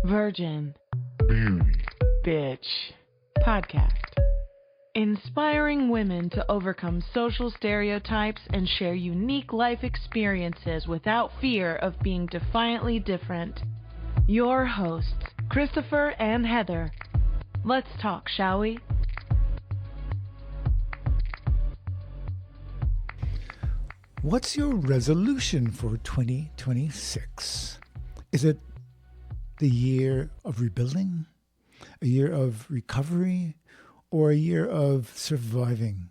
Virgin. Bitch. Podcast. Inspiring women to overcome social stereotypes and share unique life experiences without fear of being defiantly different. Your hosts, Christopher and Heather. Let's talk, shall we? What's your resolution for 2026? Is it the year of rebuilding, a year of recovery, or a year of surviving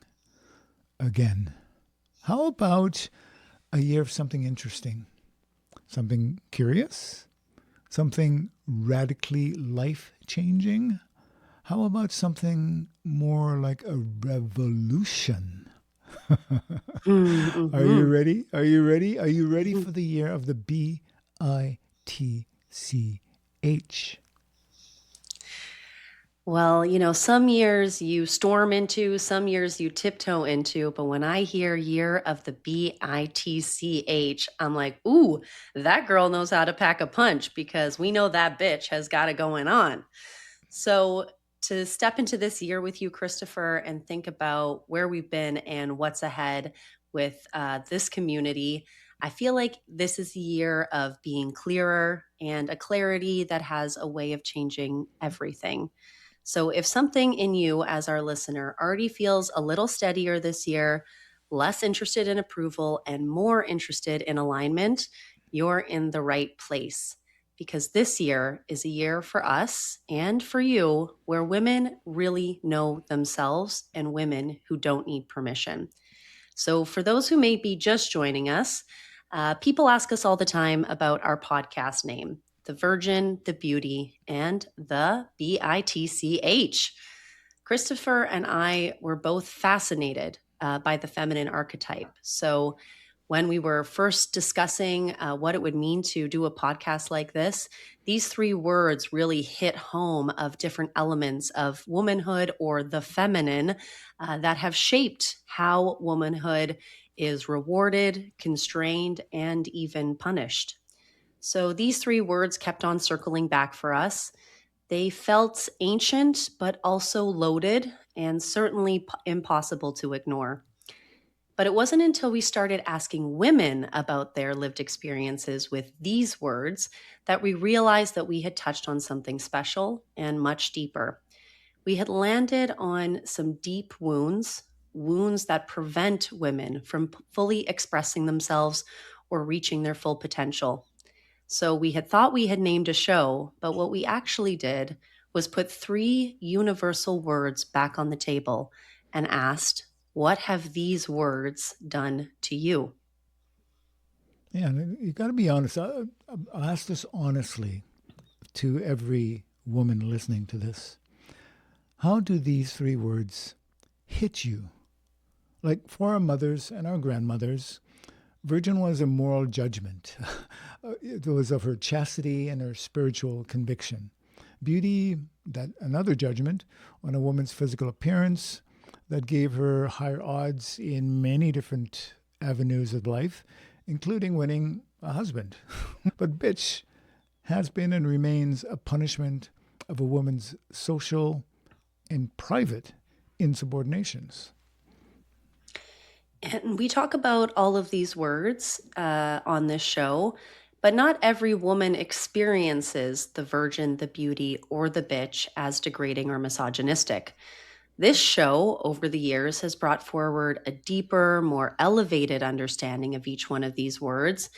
again? How about a year of something interesting, something curious, something radically life-changing? How about something more like a revolution? Are you ready? Are you ready? Are you ready for the year of the B-I-T-C-H? Well, some years you storm into, some years you tiptoe into, but when I hear Year of the B-I-T-C-H, I'm like, ooh, that girl knows how to pack a punch because we know that bitch has got it going on. So to step into this year with you, Christopher, and think about where we've been and what's ahead with this community, I feel like this is a year of being clearer and a clarity that has a way of changing everything. So if something in you as our listener already feels a little steadier this year, less interested in approval and more interested in alignment, you're in the right place. Because this year is a year for us and for you where women really know themselves and women who don't need permission. So for those who may be just joining us, people ask us all the time about our podcast name, the Virgin, the Beauty, and the B-I-T-C-H. Christopher and I were both fascinated by the feminine archetype. So when we were first discussing what it would mean to do a podcast like this, these three words really hit home of different elements of womanhood or the feminine that have shaped how womanhood is rewarded, constrained, and even punished. So these three words kept on circling back for us. They felt ancient, but also loaded and certainly impossible to ignore. But it wasn't until we started asking women about their lived experiences with these words that we realized that we had touched on something special and much deeper. We had landed on some deep wounds that prevent women from fully expressing themselves or reaching their full potential. So we had thought we had named a show, but what we actually did was put three universal words back on the table and asked, what have these words done to you? Yeah, you got to be honest. I'll ask this honestly to every woman listening to this. How do these three words hit you? Like for our mothers and our grandmothers, Virgin was a moral judgment. It was of her chastity and her spiritual conviction. Beauty, that another judgment on a woman's physical appearance that gave her higher odds in many different avenues of life, including winning a husband. But bitch has been and remains a punishment of a woman's social and private insubordinations. And we talk about all of these words on this show, but not every woman experiences the virgin, the beauty, or the bitch as degrading or misogynistic. This show, over the years, has brought forward a deeper, more elevated understanding of each one of these words.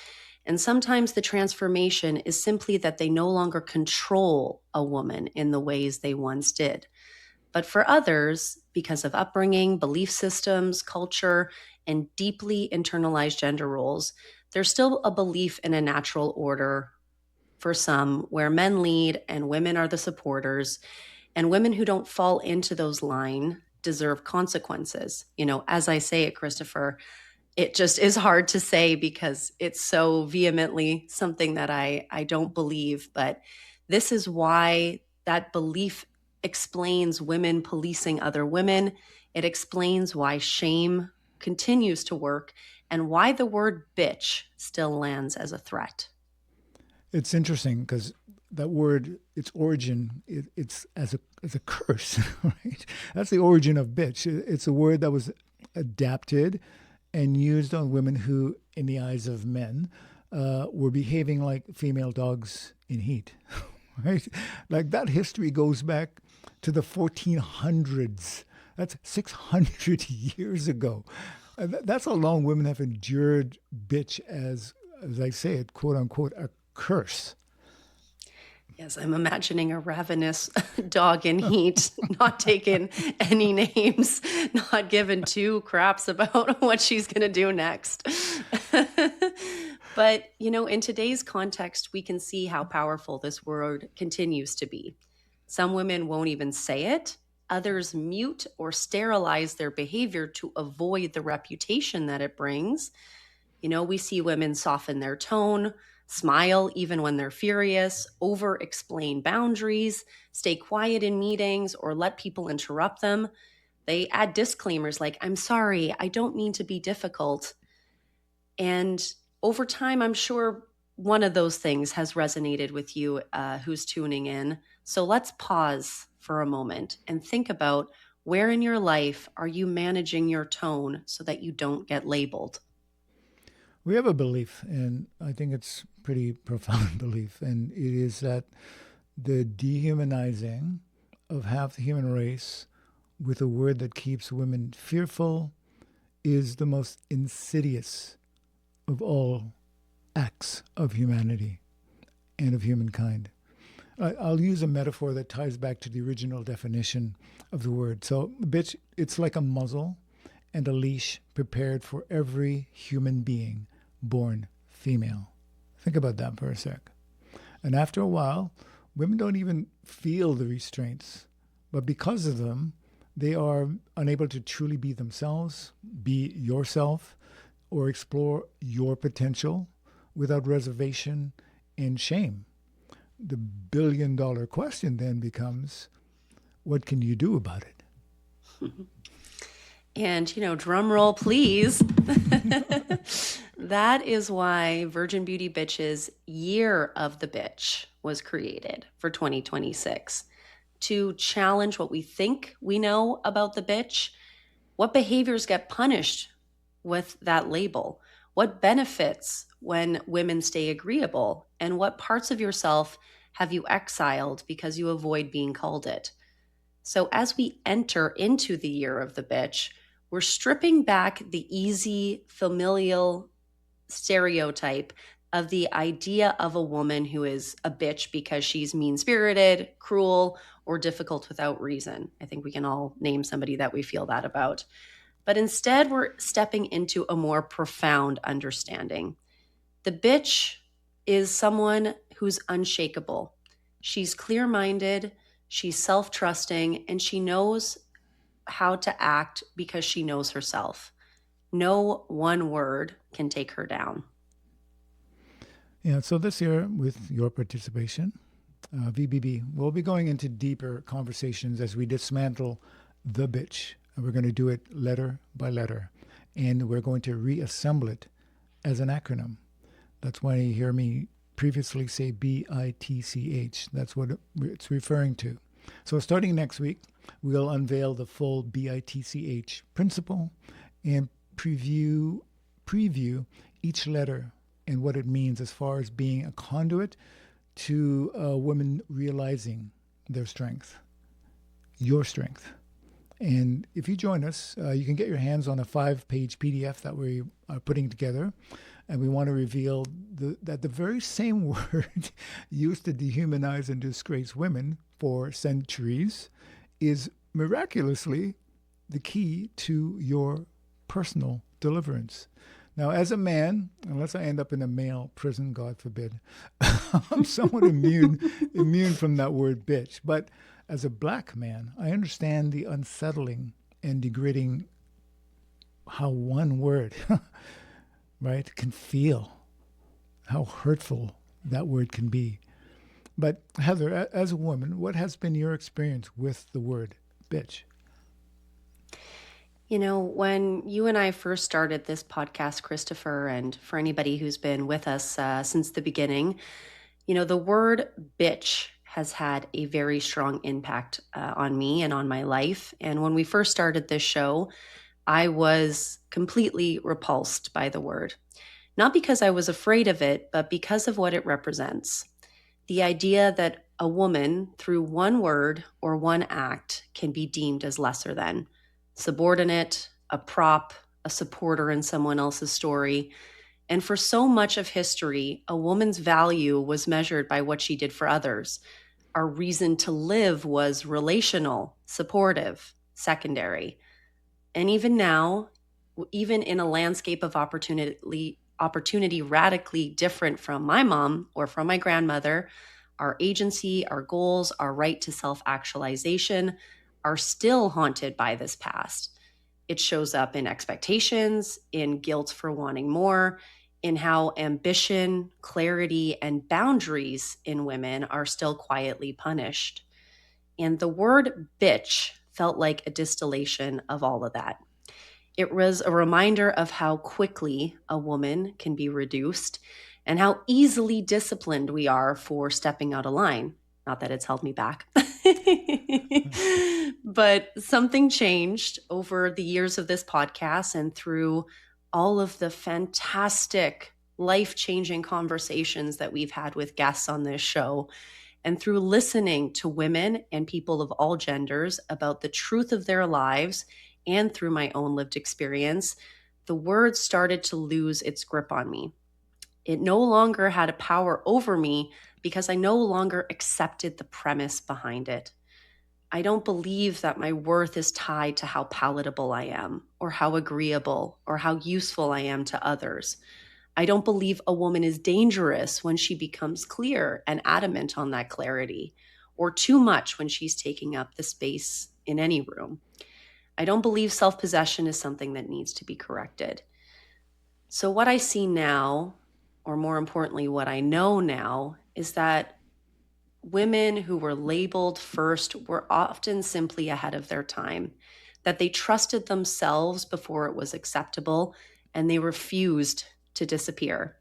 And sometimes the transformation is simply that they no longer control a woman in the ways they once did. But for others, because of upbringing, belief systems, culture, and deeply internalized gender roles, there's still a belief in a natural order for some where men lead and women are the supporters. And women who don't fall into those lines deserve consequences. As I say it, Christopher, it just is hard to say because it's so vehemently something that I don't believe. But this is why that belief explains women policing other women. It explains why shame continues to work and why the word bitch still lands as a threat. It's interesting because that word, its origin, it's as a curse, right? That's the origin of bitch. It's a word that was adapted and used on women who, in the eyes of men, were behaving like female dogs in heat, right? Like that history goes back to the 1400s. That's 600 years ago. That's how long women have endured bitch as I say it, quote unquote, a curse. Yes, I'm imagining a ravenous dog in heat, not taking any names, not giving two craps about what she's going to do next. But, in today's context, we can see how powerful this word continues to be. Some women won't even say it. Others mute or sterilize their behavior to avoid the reputation that it brings. We see women soften their tone, smile even when they're furious, over explain boundaries, stay quiet in meetings, or let people interrupt them. They add disclaimers like, I'm sorry, I don't mean to be difficult. And over time, I'm sure one of those things has resonated with you who's tuning in. So let's pause for a moment and think about where in your life are you managing your tone so that you don't get labeled? We have a belief, and I think it's pretty profound belief, and it is that the dehumanizing of half the human race with a word that keeps women fearful is the most insidious of all acts of humanity and of humankind. I'll use a metaphor that ties back to the original definition of the word. So, bitch, it's like a muzzle and a leash prepared for every human being born female. Think about that for a sec. And after a while, women don't even feel the restraints, but because of them, they are unable to truly be themselves, be yourself, or explore your potential without reservation and shame. The billion-dollar question then becomes, what can you do about it? And, drum roll, please. That is why Virgin Beauty Bitch's Year of the Bitch was created for 2026 to challenge what we think we know about the bitch. What behaviors get punished with that label? What benefits when women stay agreeable? And what parts of yourself have you exiled because you avoid being called it? So as we enter into the Year of the Bitch, we're stripping back the easy, familial stereotype of the idea of a woman who is a bitch because she's mean-spirited, cruel, or difficult without reason. I think we can all name somebody that we feel that about. But instead, we're stepping into a more profound understanding. The bitch is someone who's unshakable. She's clear-minded, she's self-trusting, and she knows how to act because she knows herself. No one word can take her down. Yeah, so this year, with your participation, VBB, we'll be going into deeper conversations as we dismantle the bitch. And we're going to do it letter by letter. And we're going to reassemble it as an acronym. That's why you hear me previously say B-I-T-C-H. That's what it's referring to. So starting next week, we'll unveil the full B-I-T-C-H principle and preview each letter and what it means as far as being a conduit to women realizing their strength, your strength. And if you join us, you can get your hands on a 5-page PDF that we are putting together. And we want to reveal that the very same word used to dehumanize and disgrace women for centuries is miraculously the key to your personal deliverance. Now, as a man, unless I end up in a male prison, God forbid, I'm somewhat immune from that word bitch. But as a black man, I understand the unsettling and degrading how one word, right, can feel, how hurtful that word can be. But Heather, as a woman, what has been your experience with the word bitch? When you and I first started this podcast, Christopher, and for anybody who's been with us since the beginning, The word bitch has had a very strong impact on me and on my life. And when we first started this show, I was completely repulsed by the word. Not because I was afraid of it, but because of what it represents. The idea that a woman, through one word or one act, can be deemed as lesser than, subordinate, a prop, a supporter in someone else's story. And for so much of history, a woman's value was measured by what she did for others. Our reason to live was relational, supportive, secondary. And even now, even in a landscape of opportunity radically different from my mom or from my grandmother, our agency, our goals, our right to self-actualization are still haunted by this past. It shows up in expectations, in guilt for wanting more, in how ambition, clarity, and boundaries in women are still quietly punished. And the word bitch felt like a distillation of all of that. It was a reminder of how quickly a woman can be reduced and how easily disciplined we are for stepping out of line. Not that it's held me back. But something changed over the years of this podcast and through all of the fantastic, life-changing conversations that we've had with guests on this show, and through listening to women and people of all genders about the truth of their lives, and through my own lived experience, the word started to lose its grip on me. It no longer had a power over me because I no longer accepted the premise behind it. I don't believe that my worth is tied to how palatable I am, or how agreeable, or how useful I am to others. I don't believe a woman is dangerous when she becomes clear and adamant on that clarity, or too much when she's taking up the space in any room. I don't believe self-possession is something that needs to be corrected. So what I see now, or more importantly, what I know now, is that women who were labeled first were often simply ahead of their time, that they trusted themselves before it was acceptable, and they refused to disappear.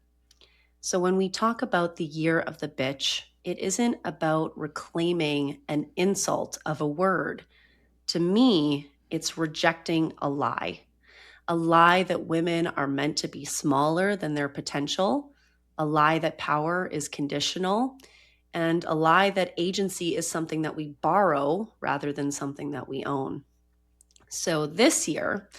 So when we talk about the year of the bitch, it isn't about reclaiming an insult of a word. To me, it's rejecting a lie that women are meant to be smaller than their potential, a lie that power is conditional, and a lie that agency is something that we borrow rather than something that we own. So this year,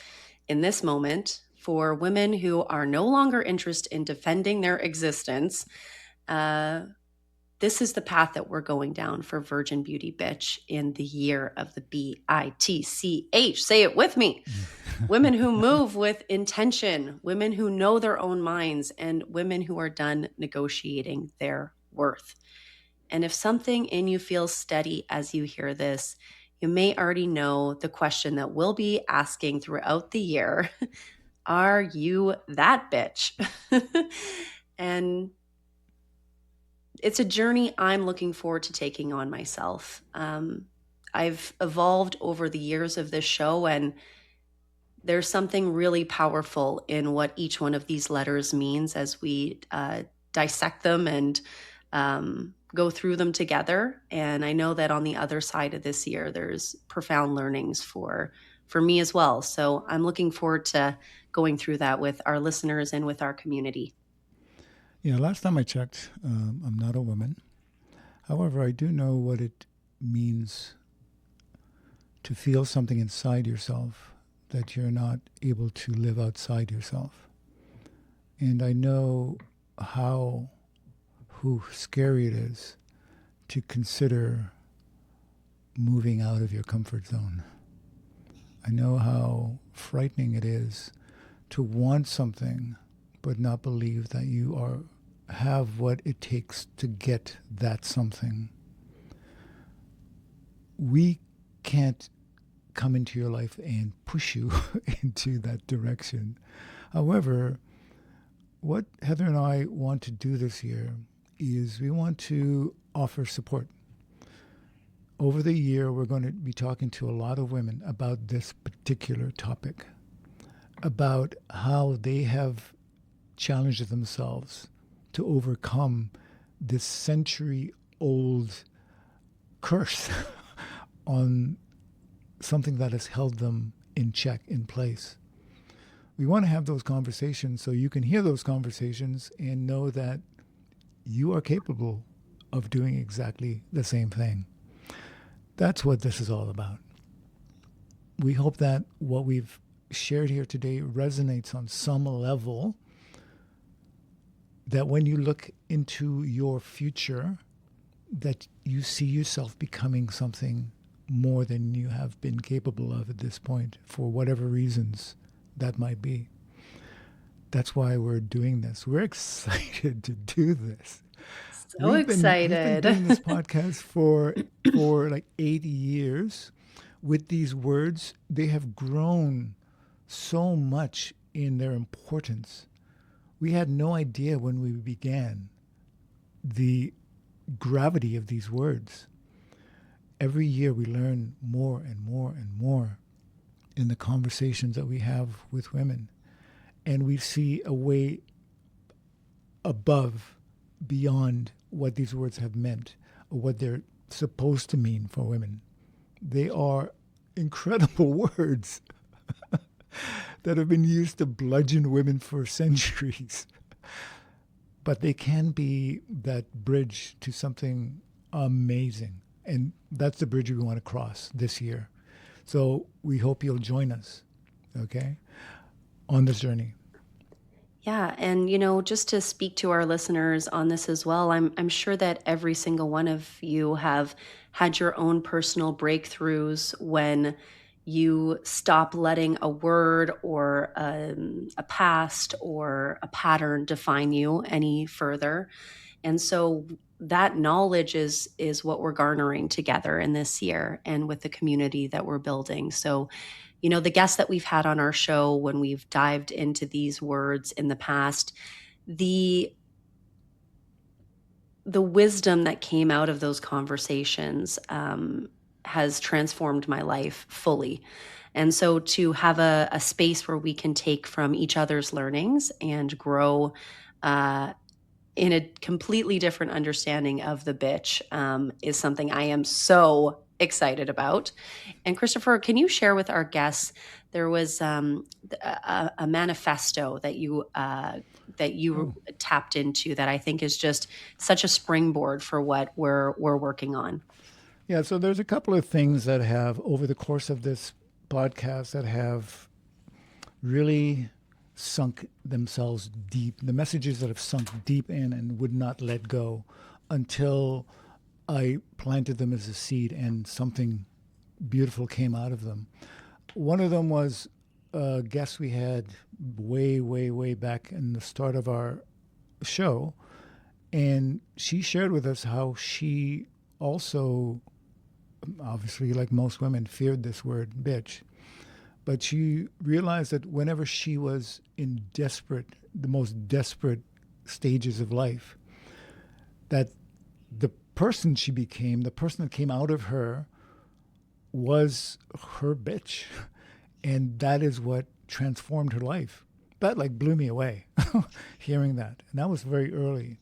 in this moment, for women who are no longer interested in defending their existence, this is the path that we're going down for Virgin Beauty Bitch in the year of the B-I-T-C-H. Say it with me. Women who move with intention, women who know their own minds, and women who are done negotiating their worth. And if something in you feels steady as you hear this, you may already know the question that we'll be asking throughout the year. Are you that bitch? And it's a journey I'm looking forward to taking on myself. I've evolved over the years of this show, and there's something really powerful in what each one of these letters means as we dissect them and go through them together. And I know that on the other side of this year, there's profound learnings for me as well. So I'm looking forward to going through that with our listeners and with our community. Yeah, last time I checked, I'm not a woman. However, I do know what it means to feel something inside yourself that you're not able to live outside yourself. And I know how scary it is to consider moving out of your comfort zone. I know how frightening it is to want something but not believe that you have what it takes to get that something. We can't come into your life and push you into that direction. However, what Heather and I want to do this year is we want to offer support. Over the year, we're going to be talking to a lot of women about this particular topic, about how they have challenged themselves to overcome this century-old curse on something that has held them in check, in place. We want to have those conversations so you can hear those conversations and know that you are capable of doing exactly the same thing. That's what this is all about. We hope that what we've shared here today resonates on some level, that when you look into your future, that you see yourself becoming something more than you have been capable of at this point, for whatever reasons that might be. That's why we're doing this. We're excited to do this. So excited. We've been doing this podcast for like 80 years. With these words, they have grown so much in their importance. We had no idea when we began the gravity of these words. Every year we learn more and more and more in the conversations that we have with women. And we see a way above, beyond what these words have meant or what they're supposed to mean for women. They are incredible words that have been used to bludgeon women for centuries. But they can be that bridge to something amazing. And that's the bridge we want to cross this year. So we hope you'll join us, okay, on this journey. Yeah, and just to speak to our listeners on this as well, I'm sure that every single one of you have had your own personal breakthroughs when you stop letting a word or a past or a pattern define you any further. And so that knowledge is what we're garnering together in this year and with the community that we're building. So the guests that we've had on our show, when we've dived into these words in the past, the wisdom that came out of those conversations has transformed my life fully. And so to have a space where we can take from each other's learnings and grow in a completely different understanding of the bitch is something I am so excited about. And Christopher, can you share with our guests, there was a manifesto that you tapped into that I think is just such a springboard for what we're working on. Yeah, so there's a couple of things that have, over the course of this podcast, that have really sunk themselves deep, the messages that have sunk deep in and would not let go until I planted them as a seed and something beautiful came out of them. One of them was a guest we had way, way, way back in the start of our show. And she shared with us how she also, obviously like most women, feared this word, bitch. But she realized that whenever she was in the most desperate stages of life, that the person she became, the person that came out of her, was her bitch. And that is what transformed her life. That blew me away, hearing that. And that was very early.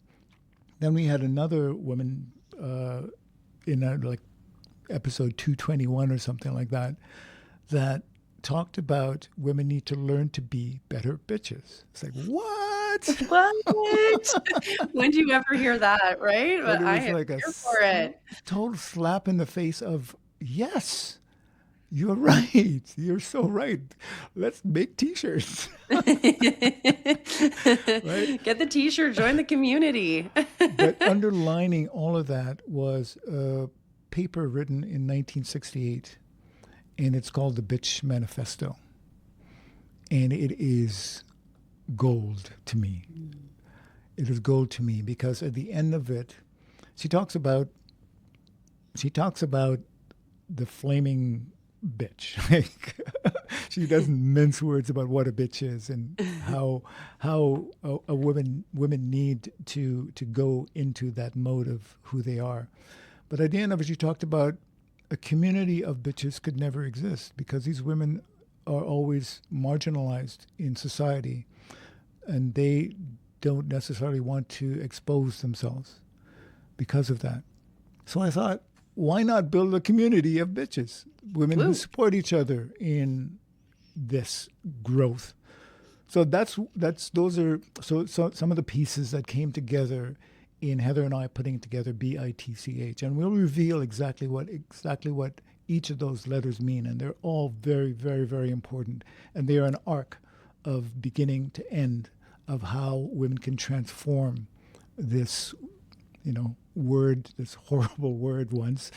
Then we had another woman in episode 221 or something like that, that talked about women need to learn to be better bitches. It's like, what? What? When do you ever hear that, right? But it I was am like here for it. total slap in the face of, yes, you're right. You're so right. Let's make T-shirts. Right? Get the T-shirt, join the community. But underlining all of that was a paper written in 1968. And it's called the Bitch Manifesto. And it is gold to me. It is gold to me because at the end of it, she talks about the flaming bitch. She doesn't mince words about what a bitch is and how a women need to go into that mode of who they are. But at the end of it, she talked about a community of bitches could never exist because these women are always marginalized in society and they don't necessarily want to expose themselves. because of that. So I thought, why not build a community of bitches, women who support each other in this growth? So those are some of the pieces that came together in Heather and I putting together B-I-T-C-H, and we'll reveal exactly what each of those letters mean, and they're all very, very, very important, and they are an arc of beginning to end of how women can transform this, word, this horrible word once,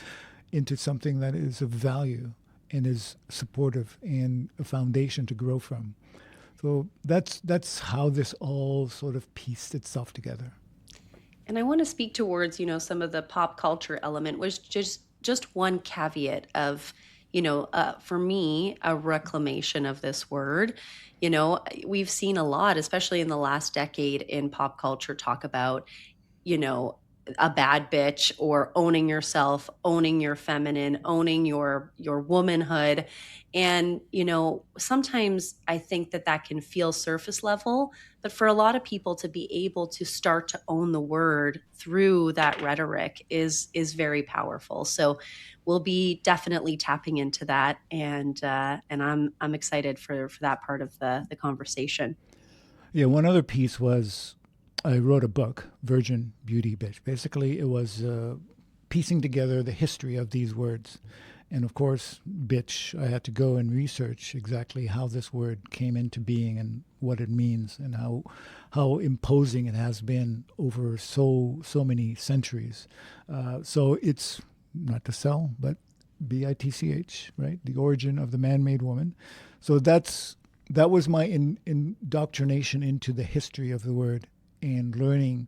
into something that is of value and is supportive and a foundation to grow from. So that's how this all sort of pieced itself together. And I want to speak towards, some of the pop culture element, was just one caveat of, for me, a reclamation of this word. We've seen a lot, especially in the last decade, in pop culture talk about, a bad bitch, or owning yourself, owning your feminine, owning your womanhood. And, sometimes I think that can feel surface level, but for a lot of people to be able to start to own the word through that rhetoric is very powerful. So we'll be definitely tapping into that. And I'm excited for that part of the conversation. Yeah. One other piece was, I wrote a book, VIRGIN.BEAUTY.B. Basically, it was piecing together the history of these words. And of course, bitch, I had to go and research exactly how this word came into being and what it means, and how imposing it has been over so many centuries. So it's not to sell, but B-I-T-C-H, right? The origin of the man-made woman. So that was my indoctrination into the history of the word, and learning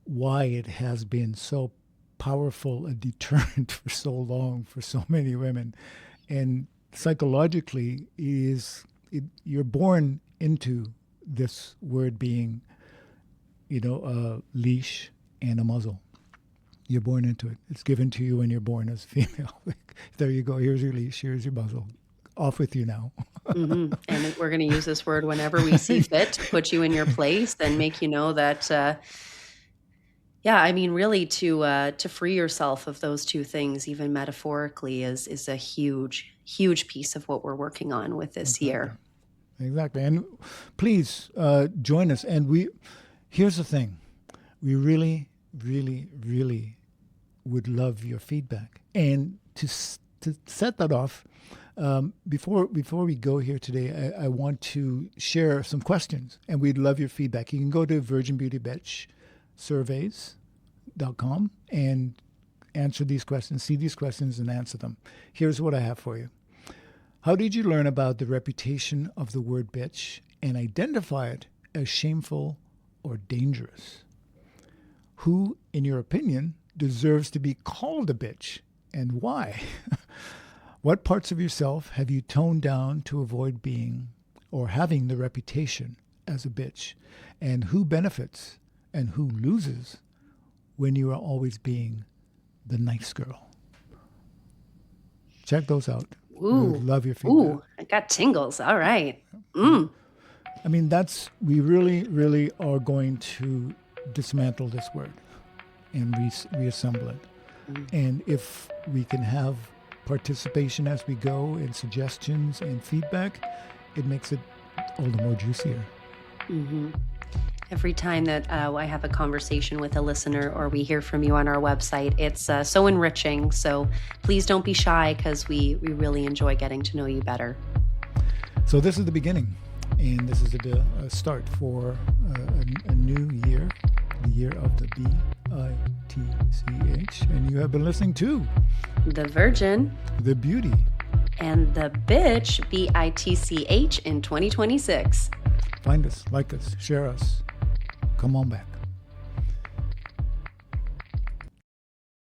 why it has been so powerful a deterrent for so long for so many women. And psychologically, you're born into this word being, a leash and a muzzle. You're born into it. It's given to you when you're born as female. There you go. Here's your leash. Here's your muzzle. Off with you now. Mm-hmm. And we're going to use this word whenever we see fit to put you in your place and make you know that, really to free yourself of those two things, even metaphorically, is a huge, huge piece of what we're working on with this year. Exactly. And please join us. And here's the thing. We really, really, really would love your feedback. And to set that off, before we go here today, I want to share some questions, and we'd love your feedback. You can go to VIRGIN.BEAUTY.B surveys.com and answer these questions, see these questions and answer them. Here's what I have for you. How did you learn about the reputation of the word bitch and identify it as shameful or dangerous? Who, in your opinion, deserves to be called a bitch, and why? What parts of yourself have you toned down to avoid being or having the reputation as a bitch? And who benefits and who loses when you are always being the nice girl? Check those out. Ooh, love your feedback. Ooh, I got tingles. All right. I mean, we really, really are going to dismantle this word and reassemble it. And if we can have participation as we go, and suggestions and feedback, it makes it all the more juicier. Mm-hmm. Every time that I have a conversation with a listener or we hear from you on our website, it's so enriching. So please don't be shy, because we really enjoy getting to know you better. So this is the beginning, and this is a start for a new year, the year of the B-I-T-C-H. And you have been listening to The Virgin, The Beauty, and The Bitch, B-I-T-C-H, in 2026. Find us, like us, share us. Come on back.